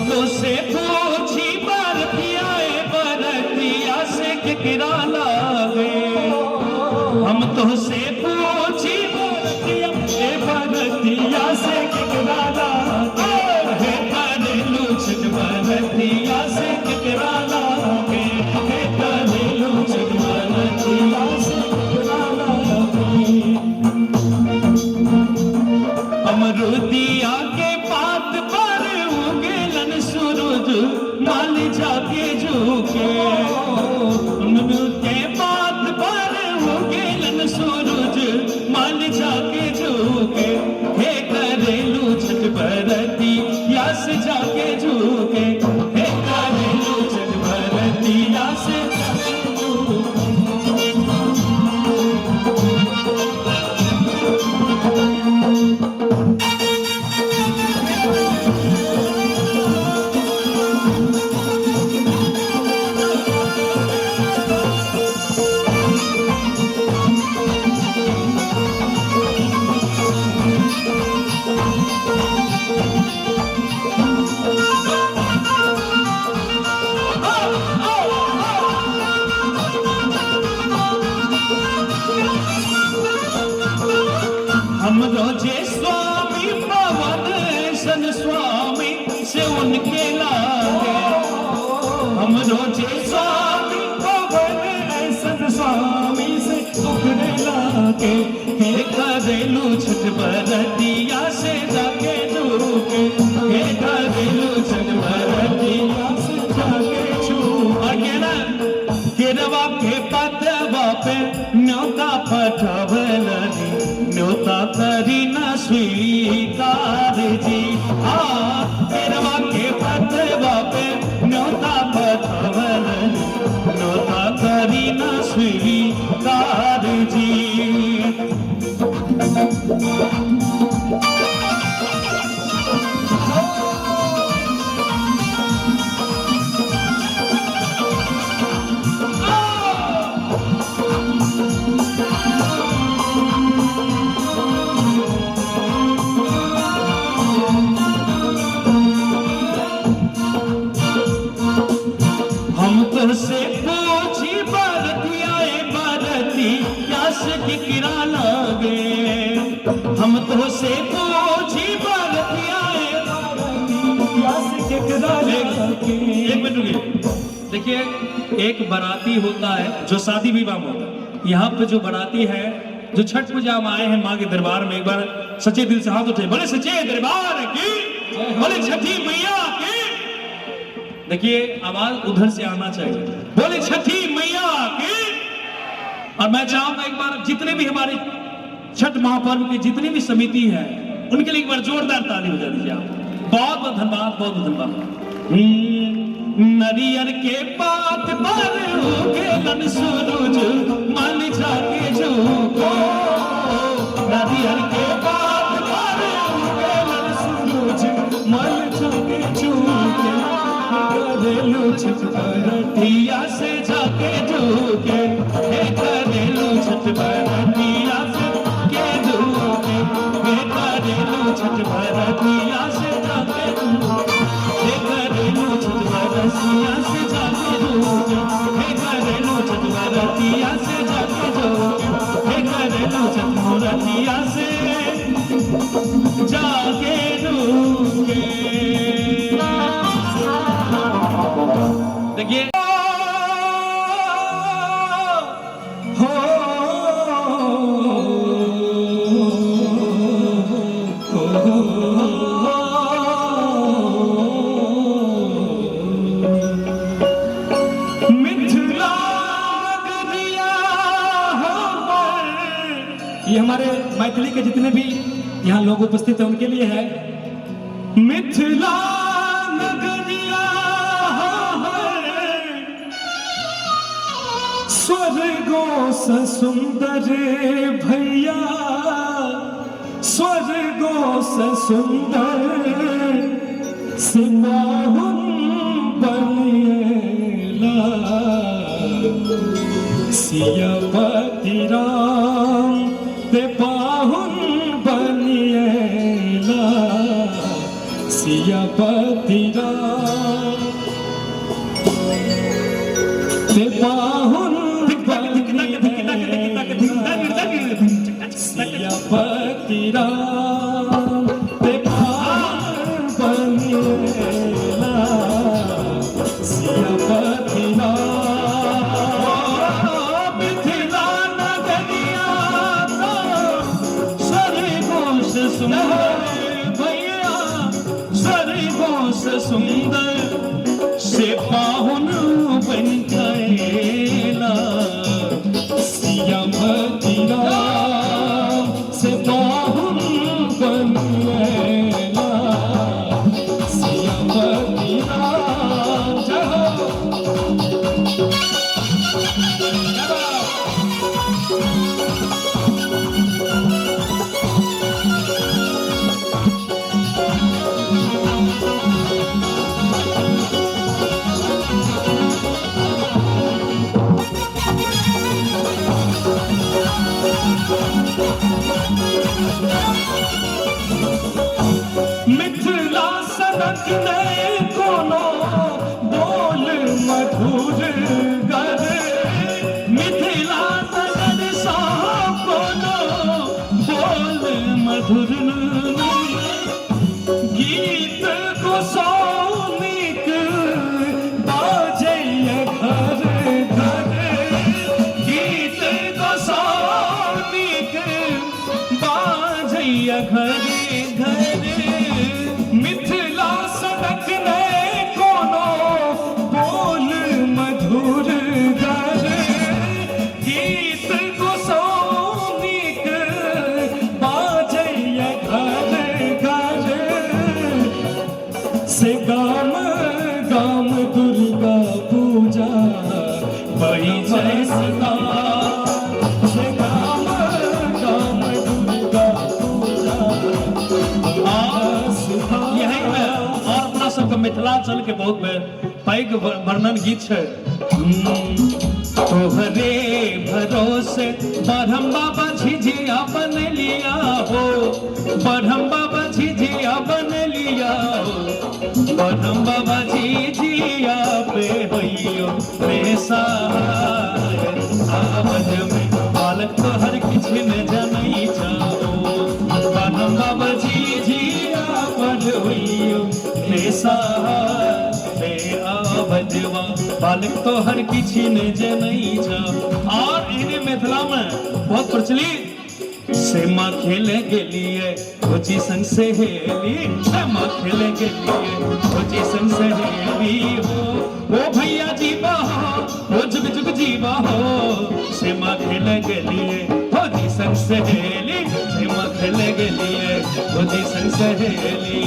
S10: तो से पूछी बरतिया बरतिया से किकरा लागे, हम तो से पूछी बरतिया से किकरा लागे, हे करेलू छठ बरतिया से किकरा लागे, हे करेलू छठ बरतिया से किकरा लागे। अमरुदिया के पात पर उगेलन सूरज माल जाके झुके, अमरुद के पात पर उगेलन सूरज माल जाके झुके, हे करेलू छठ बरतिया से जाके झुके, हे करेलू छठ बरतिया से जाके झुके। हम रोजे स्वामी पवन सन स्वामी से उनके लागे, हम रोजे स्वामी पवन सन स्वामी से उनके लागे, हे करेलू छठ बरतिया से जाके झुके, हे करेलू छठ बरतिया से जाके झुके। गिरवा के पतवा पे न्योता पठवलनी, न्योता करी न स्वीकार जी, गिरवा के पतवा पे न्योता पठवलनी, न्योता करी न स्वीकार जी। से पूछी बरतिया बरतिया से किकरा लागे, हम तो से पूछी बरतिया बरतिया से किकरा लागे। एक मिनट रुकिए, देखिए एक बाराती होता है जो शादी विवाह में होता है, यहाँ पे जो बाराती है जो छठ पूजा में आए हैं माँ के दरबार में, एक बार सच्चे दिल से हाथ उठे, बोले सच्चे दरबार की, बोले छठी मैया की। देखिए आवाज उधर से आना चाहिए, बोले छठी मैया की। और मैं चाहूंगा एक बार जितने भी हमारे छठ महापर्व की जितनी भी समिति है उनके लिए एक बार जोरदार ताली बजा दीजिए आप। बहुत बहुत धन्यवाद, बहुत बहुत धन्यवाद। नरियर के पात पर उगेलन सूरज माल जाके झुको, नरियर के पात पर उगेलन सूरज माल जाके झुको, करेलू छठ बरतिया से जाके झुके, हे करेलू छठ बरतिया से के झुके, हे करेलू छठ बरतिया से जाके झुके, हे करेलू छठ बरतिया से जाके झुके, हे करेलू छठ बरतिया से जाके झुके, हे करेलू छठ बरतिया से जाके झुके। देखिए ये हमारे मैथिली के जितने भी यहाँ लोग उपस्थित हैं उनके लिए है। मिथिला नगरिया स्वर्गों से सुंदर भैया, स्वर्गों से सुंदर सिपाहुन बनिएला, सियापति राम ते पाहुन बनिएला, सियापति राम ते पाहुन सियापति राम ते पाहुन बनेला सियापति राम मिथिला नगरिया का सरगोश सुंदर भैया सरगोश सुंदर से पाहुन बन गएला सियापति राम से पाहुन बन गएला सियापति राम जय हो। मिथिला सनक नए कोनो बोल मधुर गर मिथिला सनक सा कोनो बोल मधुर गीत गोसाउनिक बाजय घर घर गीत गोसाउनिक बाजय घर घर मिथिला सनक ने कोनो बोल मधुर गर गीत गोसाउनिक बाजय घर घर से गाम गाम दुर्गा पूजा बड़ी जय सदा से गाम गाम दुर्गा पूजा यही में और अपना सबके मिथिलांचल के बहुत पैघ वर्णन गीत है तोहरे भरोसे बरहम बाबा झिझिया बन लिया हो बरहम बाबा झिझिया बन लिया हो बरहम बाबा झिझिया पे होइयो बेसहाय सावज में बालक तो हर किछ न जनई जाओ बरहम बाबा झिझिया पर होइयो बेसहाय बे आवजवा बालक तो हर किछि न जनई जा और इन्हें मिथिला में बहुत प्रचलित सेमा खेले गेलिए खोजी संग सहेली सेमा खेले गेलिए खोजी संग सहेली हो भैया जीवा हो जुग जुग जीवा हो सेमा खेले गेलिए खोजी संग सहेली सेमा खेले गेलिए खोजी संग सहेली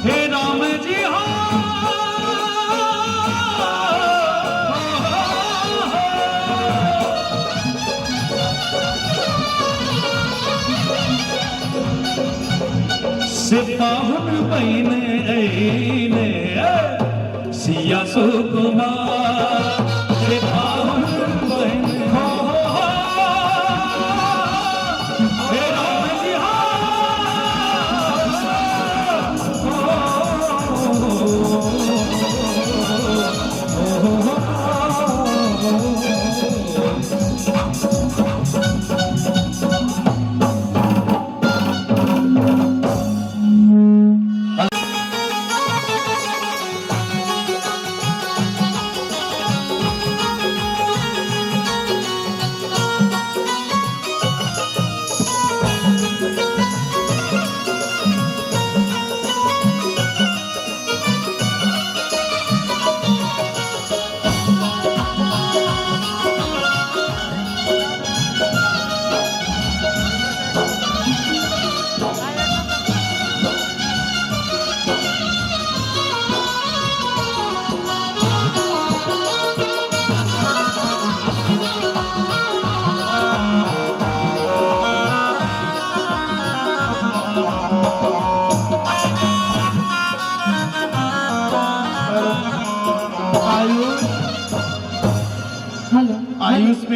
S10: हे राम जी हो सिपाहुन बहने ऐने सिया सुकुमार सिपाहुन बहने हो हे राम जी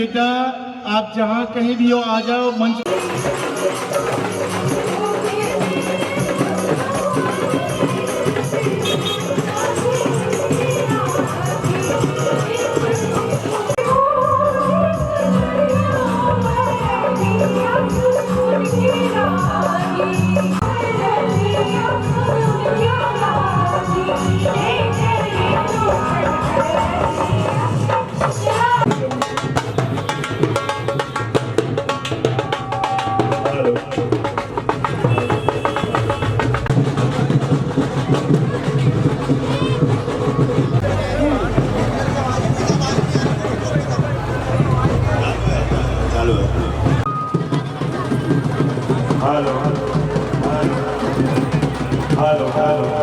S11: बेटा आप जहाँ कहीं भी हो आ जाओ मंच।
S3: Hello hello hello hello